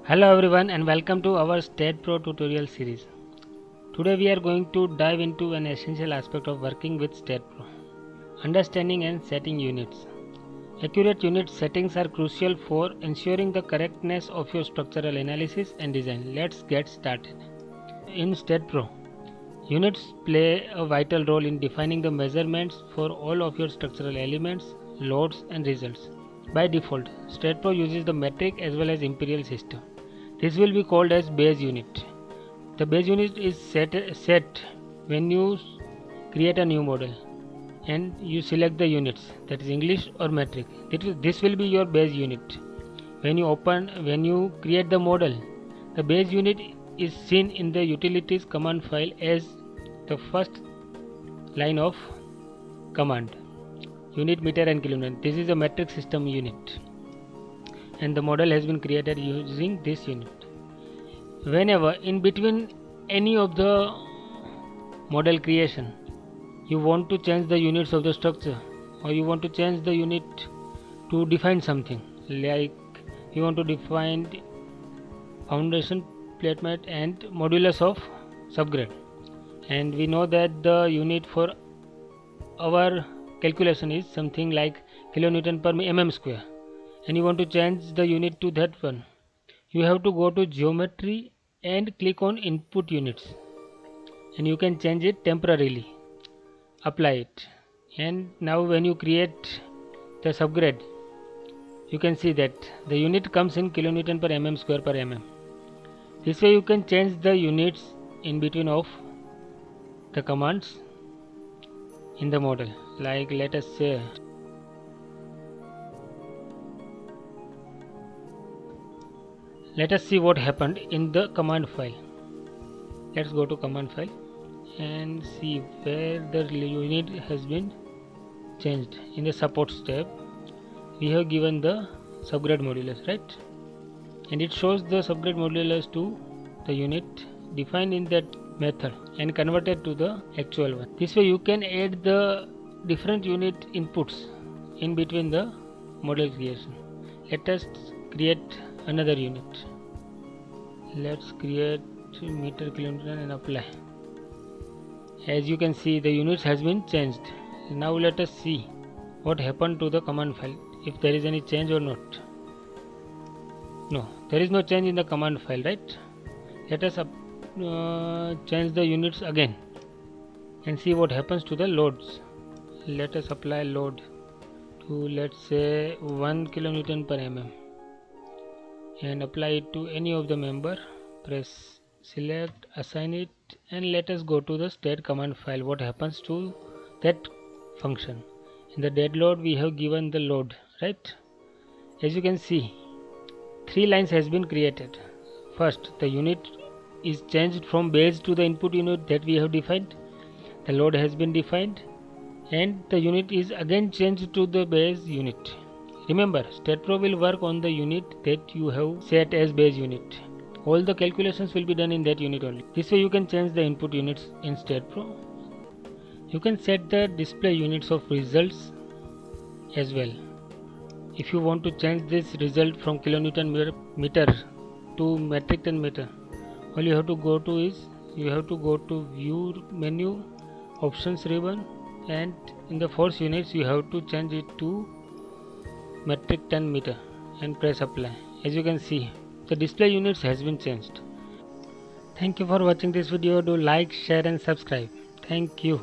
Hello everyone and welcome to our STAAD Pro tutorial series. Today we are going to dive into an essential aspect of working with STAAD Pro: understanding and setting units. Accurate unit settings are crucial for ensuring the correctness of your structural analysis and design. Let's get started. In STAAD Pro, units play a vital role in defining the measurements for all of your structural elements, loads and results. By default, STAAD Pro uses the metric as well as imperial system. This will be called as base unit. The base unit is set when you create a new model and you select the units, that is English or metric. This will be your base unit. When you create the model, the base unit is seen in the utilities command file as the first line of command. Unit, meter and kilometer. This is a metric system unit and the model has been created using this unit. Whenever in between any of the model creation you want to change the units of the structure, or you want to change the unit to define something, like you want to define foundation, plate mat and modulus of subgrade, and we know that the unit for our calculation is something like kilonewton per mm square, and you want to change the unit to that one, you have to go to geometry and click on input units, and you can change it temporarily, apply it, and now when you create the subgrade you can see that the unit comes in kilonewton per mm square per mm. This way you can change the units in between of the commands in the model. Like let us say let us see what happened in the command file. Let's go to command file and see where the unit has been changed. In the support step we have given the subgrade modulus, right, and it shows the subgrade modulus to the unit defined in that method and converted to the actual one. This way you can add the different unit inputs in between the model creation. Let us create another unit. Let's create meter, kilometer and apply. As you can see, the units has been changed. Now let us see what happened to the command file, if there is any change or not. No, there is no change in the command file, right? Let us change the units again and see what happens to the loads. Let us apply load to, let's say, 1 kilonewton per mm and apply it to any of the member. Press select, assign it, and let us go to the state command file. What happens to that function? In the dead load we have given the load, right? As you can see, 3 lines has been created. First, the unit is changed from base to the input unit that we have defined. The load has been defined and the unit is again changed to the base unit. Remember, STAAD Pro will work on the unit that you have set as base unit. All the calculations will be done in that unit only. This way you can change the input units in STAAD Pro. You can set the display units of results as well. If you want to change this result from kilonewton meter to metric ton meter, all you have to go to is you have to go to view menu, options ribbon, and in the force units you have to change it to metric ton meter and press apply. As you can see, the display units has been changed. Thank you for watching this video. Do like, share and subscribe. Thank you.